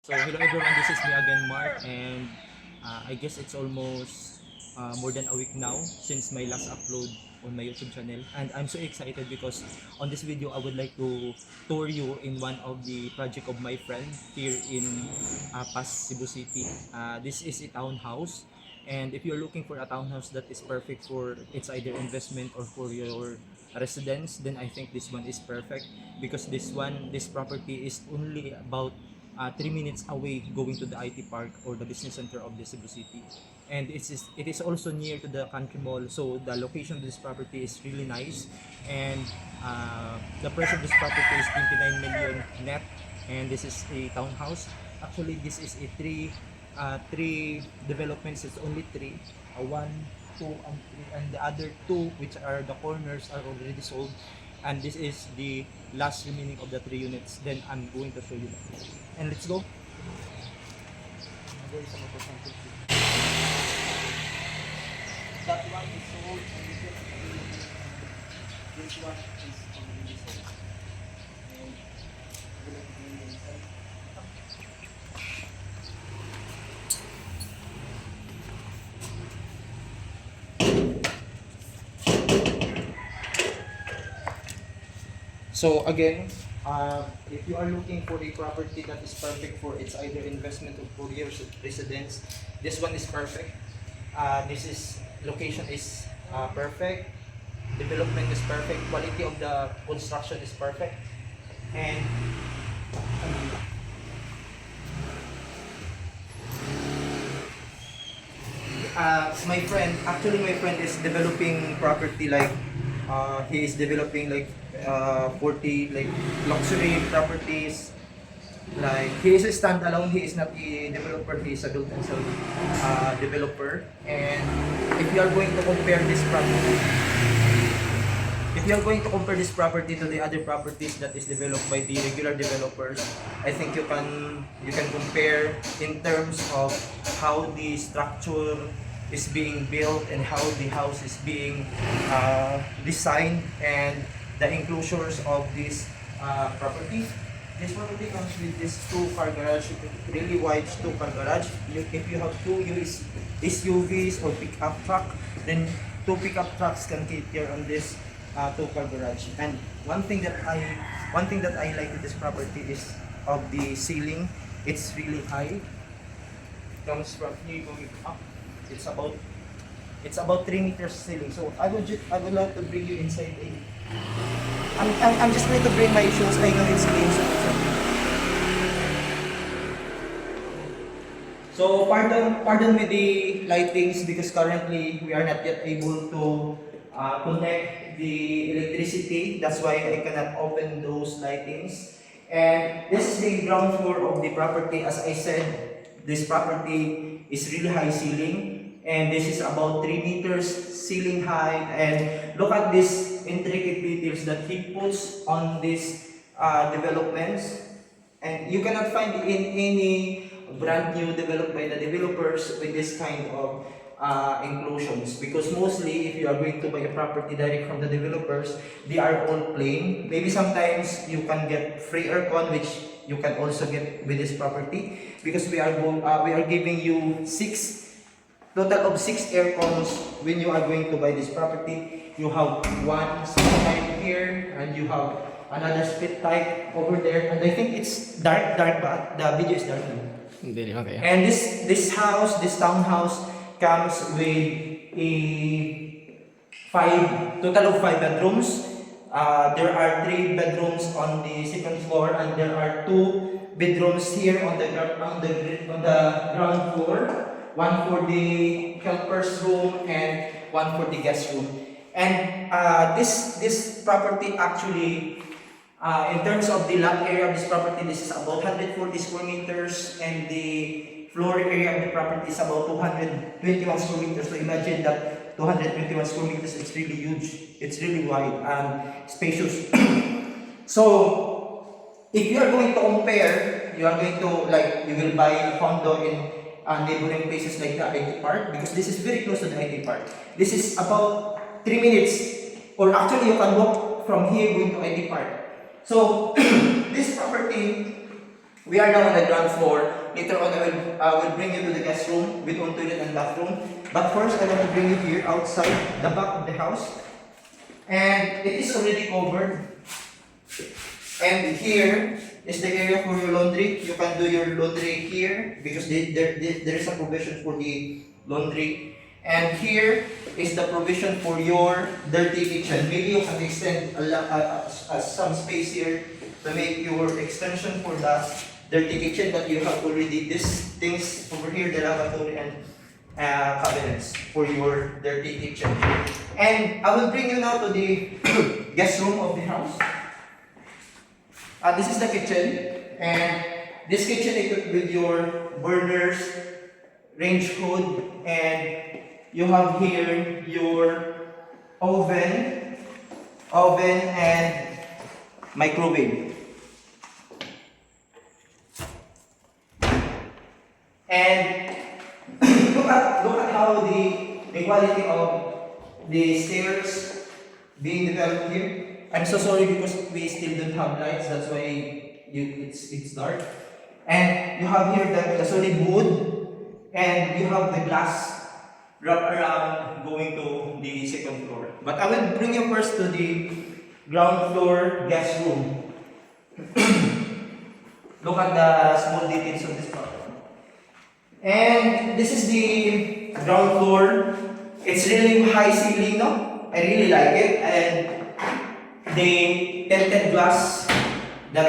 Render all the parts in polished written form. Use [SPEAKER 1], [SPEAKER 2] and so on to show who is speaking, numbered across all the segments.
[SPEAKER 1] So hello everyone, this is me again, Mark, and I guess it's almost more than a week now since my last upload on my YouTube channel, and I'm so excited because on this video I would like to tour you in one of the project of my friend here in Pas, Cebu City. This is a townhouse, and if you're looking for a townhouse that is perfect for it's either investment or for your residence, then I think this one is perfect because this property is only about 3 minutes away going to the IT park or the business center of the Cebu City. And it is also near to the country mall, so the location of this property is really nice. And the price of this property is 29 million net, and this is a townhouse. Actually, this is a three developments. It's only three, one, two, and three, and the other two, which are the corners, are already sold. And this is the last remaining of the three units. Then I'm going to show you that. And let's go. That one is sold, and this one is already sold. And we're going to bring it inside. So again, if you are looking for a property that is perfect for it's either investment or for your residence, this one is perfect. This is location is perfect, development is perfect, quality of the construction is perfect, and my friend is developing property like he is developing like 40 like luxury properties. Like he is a standalone, he is not a developer, he is a built and sell developer. And if you are going to compare this property, if you are going to compare this property to the other properties that is developed by the regular developers, I think you can compare in terms of how the structure is being built and how the house is being designed and the enclosures of this property. This property comes with this two-car garage, really wide two-car garage. If you have two SUVs or pickup truck, then two pickup trucks can fit here on this two-car garage. And one thing that I like with this property is of the ceiling. It's really high. Comes from here going up. It's about 3 meters ceiling. So I would love to bring you inside a. I'm just going to bring my shoes. I know it's clean. So pardon me the lightings because currently we are not yet able to connect the electricity. That's why I cannot open those lightings. And this is the ground floor of the property. As I said, this property is really high ceiling, and this is about 3 meters ceiling height. And look at these intricate details that he puts on these developments, and you cannot find in any brand new developed by the developers with this kind of enclosures, because mostly if you are going to buy a property direct from the developers, they are all plain. Maybe sometimes you can get free aircon, which you can also get with this property, because we are giving you total of 6 aircons when you are going to buy this property. You have one split type here, and you have another split type over there, and I think it's dark, but the video is dark now. Okay. And this townhouse comes with a total of 5 bedrooms. There are 3 bedrooms on the second floor, and there are 2 bedrooms here on the ground floor. One for the helper's room and one for the guest room. And this property actually, in terms of the lot area of this property, this is about 140 square meters, and the floor area of the property is about 221 square meters. So imagine that 221 square meters, it's really huge. It's really wide and spacious. So if you are going to compare, you will buy a condo in neighboring places like the IT park, because this is very close to the IT park. This is about 3 minutes, or actually you can walk from here going to IT park. So this property We are now on the ground floor. Later on, I will bring you to the guest room with own toilet and bathroom. But first, I want to bring you here outside the back of the house. And it is already covered. And here is the area for your laundry. You can do your laundry here because there is a provision for the laundry. And here is the provision for your dirty kitchen. Maybe you can extend some space here to make your extension for the dirty kitchen, but you have already these things over here, the lavatory and cabinets for your dirty kitchen. And I will bring you now to the guest room of the house. This is the kitchen, and this kitchen equipped with your burners, range hood, and you have here your oven and microwave. And look at how the quality of the stairs being developed here. I'm so sorry because we still don't have lights, that's why it's dark. And you have here the solid wood, and you have the glass wrapped around going to the second floor. But I will bring you first to the ground floor guest room. Look at the small details of this property. And this is the ground floor. It's really high ceiling, no? I really like it. And the tinted glass, the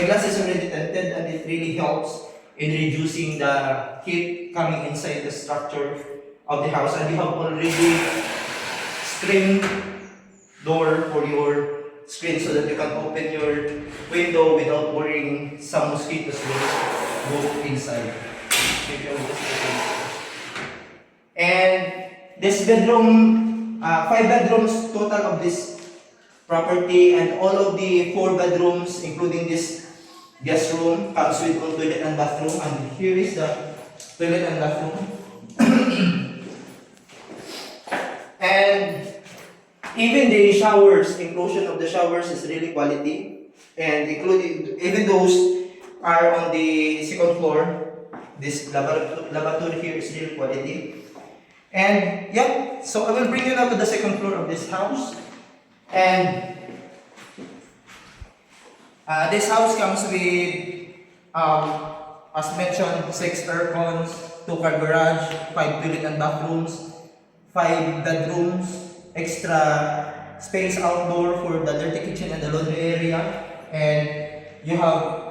[SPEAKER 1] glass is already tinted, and it really helps in reducing the heat coming inside the structure of the house. And you have already screen door for your screen so that you can open your window without worrying some mosquitoes will go inside. And this bedroom, 5 bedrooms total of this property, and all of the 4 bedrooms, including this guest room, comes with own toilet and bathroom. And here is the toilet and bathroom. And even the showers, inclusion of the showers is really quality, and including even those are on the second floor. This lavatory here is really quality. And yeah, so I will bring you now to the second floor of this house. And this house comes with, as mentioned, 6 aircons, 2-car garage, 5 toilet and bathrooms, 5 bedrooms, extra space outdoor for the dirty kitchen and the laundry area, and you have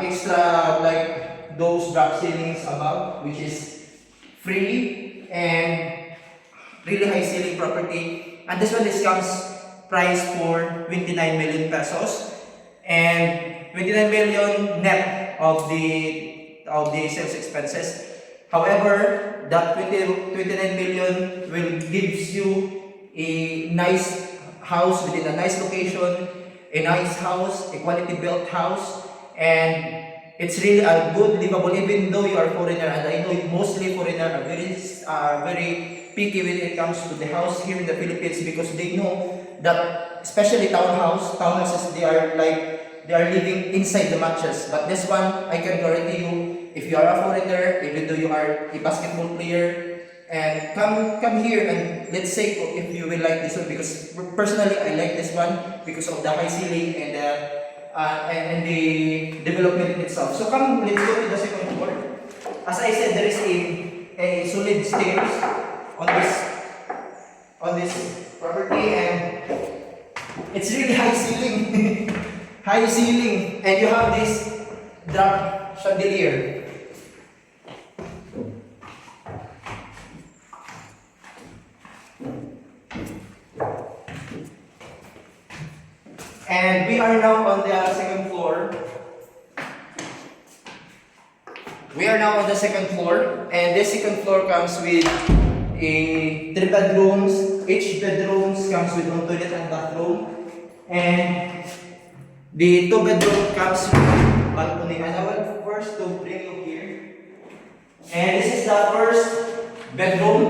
[SPEAKER 1] extra like those drop ceilings above, which is free and really high ceiling property. And this one comes priced for 29 million pesos, and 29 million net of the sales expenses. However, that 29 million will gives you a nice house within a nice location, a nice house, a quality built house, and it's really a good livable, even though you are foreigner. And I know mostly foreigner are very picky when it comes to the house here in the Philippines, because they know that especially townhouses, they are living inside the mattress. But this one, I can guarantee you, if you are a foreigner, even though you are a basketball player, and come here, and let's say if you will like this one, because personally I like this one because of the high ceiling and the development itself. So come, let's go to the second floor. As I said, there is a solid stairs on this property, and it's really high ceiling, high ceiling, and you have this drop chandelier. And we are now on the second floor. And this second floor comes with 3 bedrooms. Each bedrooms comes with one toilet and bathroom. And the 2 bedroom comes with balcony. And I will first to bring you here. And this is the first bedroom.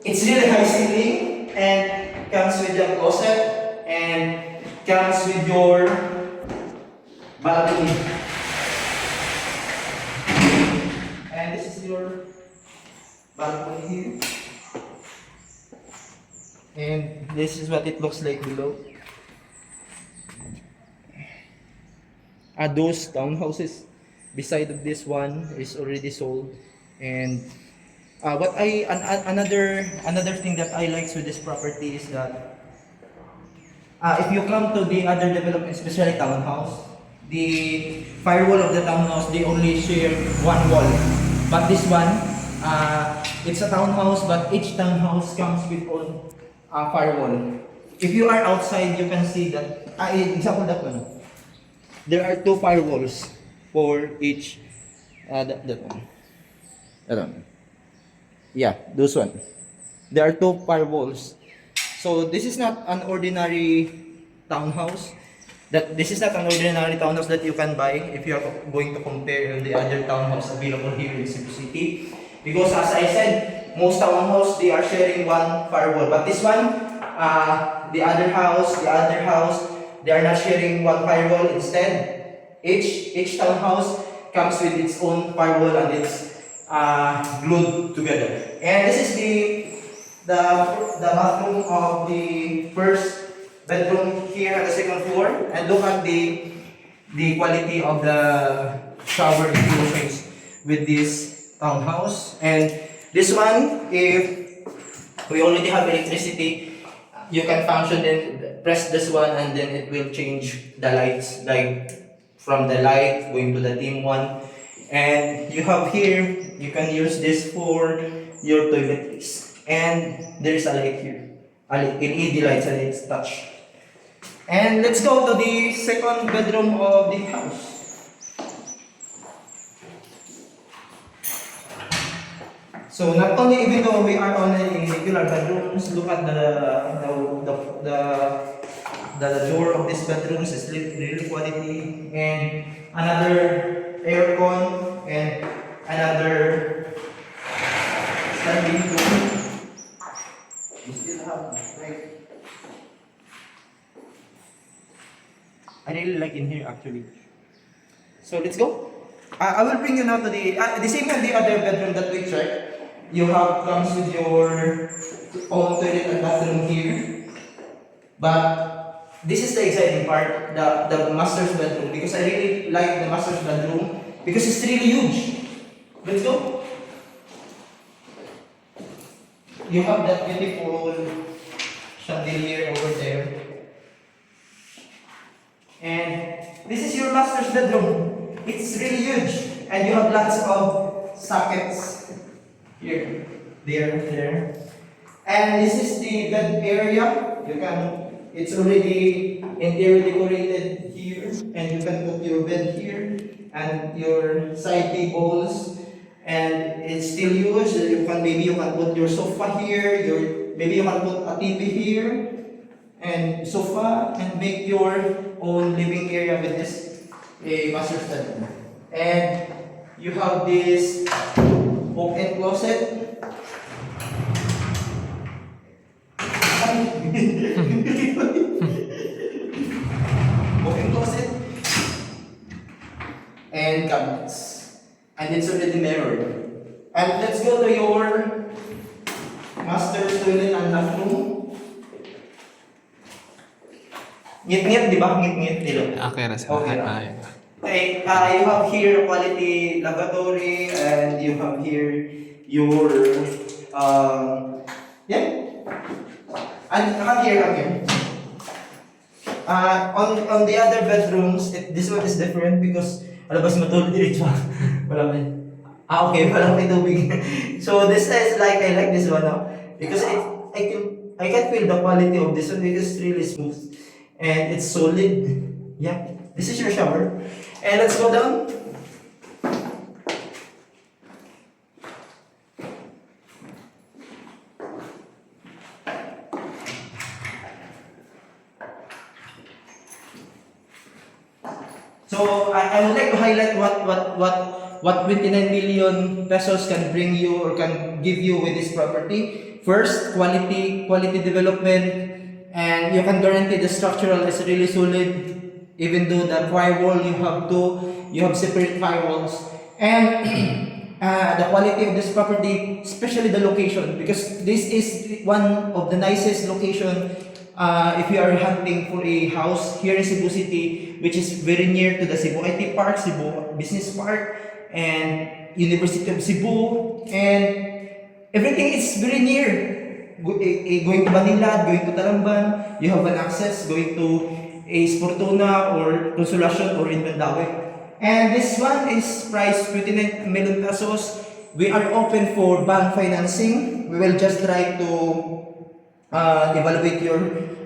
[SPEAKER 1] It's really high ceiling and comes with a closet and comes with your balcony. And this is your balcony here. And this is what it looks like below. Those townhouses beside of this one is already sold. And another thing that I like with this property is that if you come to the other development, especially townhouse, the firewall of the townhouse, they only share one wall. But this one, it's a townhouse, but each townhouse comes with own firewall. If you are outside, you can see that. Example that one. There are two firewalls for each. That one. That one. Yeah, those one. There are two firewalls. So this is not an ordinary townhouse. This is not an ordinary townhouse that you can buy if you are going to compare the other townhouse available here in Cebu City. Because as I said, most townhouse they are sharing one firewall. But this one, the other house, they are not sharing one firewall. Instead, each townhouse comes with its own firewall and it's glued together. And this is the bathroom of the first bedroom here at the second floor. And look at the quality of the shower enclosures with this townhouse. And this one, if we already have electricity, you can function then press this one and then it will change the lights, like from the light going to the dim one. And you have here, you can use this for your toiletries. And there's a light here, LED lights, and it's touch. And let's go to the second bedroom of the house. So not only, even though we are on a regular bedrooms, look at the door of this bedrooms is really quality, and another aircon and another standing door. We still have like, I really like in here actually. So let's go. I will bring you now to the same as the other bedroom that we checked. You have comes with your own toilet and bathroom here. But this is the exciting part, the master's bedroom, because I really like the master's bedroom because it's really huge. Let's go. You have that beautiful chandelier over there. And this is your master's bedroom. It's really huge. And you have lots of sockets here, there. And this is the bed area. It's already interior decorated here. And you can put your bed here and your side tables. And it's still used. Maybe you can put your sofa here. Maybe you can put a TV here and sofa, and make your own living area with this master bedroom. And you have this walk-in closet. Walk-in closet and cabinets. And it's already mirrored. And let's go to your master's toilet and bathroom. Ngit-ngit, di ba? Ngit-ngit, dilo.
[SPEAKER 2] Okay, Ras.
[SPEAKER 1] Okay. Okay, you have here quality lavatory, and you have here your and come here. On the other bedrooms, this one is different because alabas matulog dito. Wala ba? Okay, wala may tubig. So this is like, I like this one now because I can feel the quality of this one because it's really smooth and it's solid. Yeah, this is your shower. And let's go down. So I would like to highlight what 29 million pesos can bring you or can give you with this property. First, quality development, and you can guarantee the structural is really solid. Even though the firewall you have separate firewalls, and the quality of this property, especially the location, because this is one of the nicest location if you are hunting for a house here in Cebu City, which is very near to the Cebu IT Park, Cebu Business Park, and University of Cebu, and everything is very near. Going to Manila, going to Talamban, you have an access going to a Sportona or Consolacion or in Mandaue. And this one is priced 29 million pesos. We are open for bank financing. We will just try to evaluate your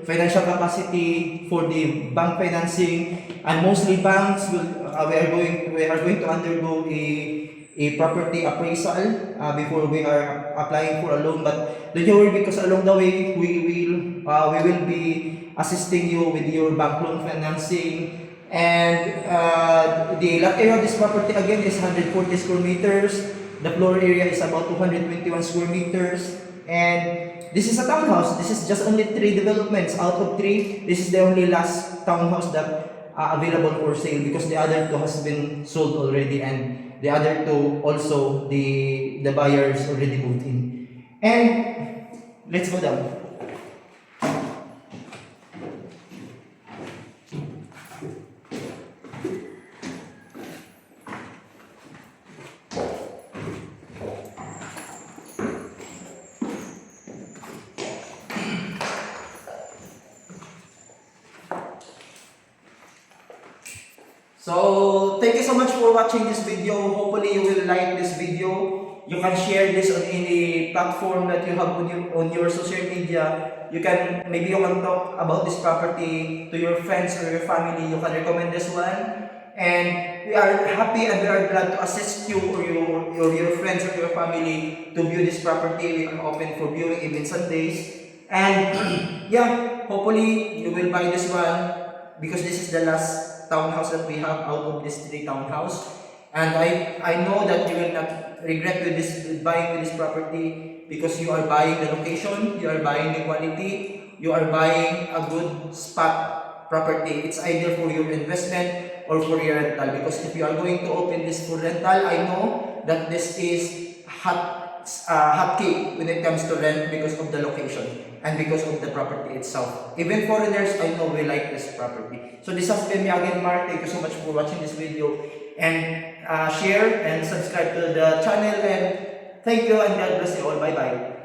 [SPEAKER 1] financial capacity for the bank financing, and mostly banks will we are going to undergo a property appraisal before we are applying for a loan. But don't you worry, because along the way we will be assisting you with your bank loan financing. And the lot area of this property again is 140 square meters. The floor area is about 221 square meters. And this is a townhouse. This is just only 3 developments out of 3. This is the only last townhouse that available for sale, because the other 2 has been sold already, and the other 2 also the buyers already moved in. And let's go down. So, thank you so much for watching this video. Hopefully, you will like this video. You can share this on any platform that you have on your social media. Maybe you can talk about this property to your friends or your family. You can recommend this one. And we are happy and we are glad to assist you or your friends or your family to view this property. We are open for viewing even Sundays. And yeah, hopefully, you will buy this one, because this is the last townhouse that we have out of this 3 townhouse. And I know that you will not regret with buying this property, because you are buying the location, you are buying the quality, you are buying a good spot property. It's either for your investment or for your rental, because if you are going to open this for rental, I know that this is hot key when it comes to rent, because of the location and because of the property itself. Even foreigners, I know, we like this property. So this has been me again, Mark. Thank you so much for watching this video, and share and subscribe to the channel, and thank you and God bless you all. Bye bye.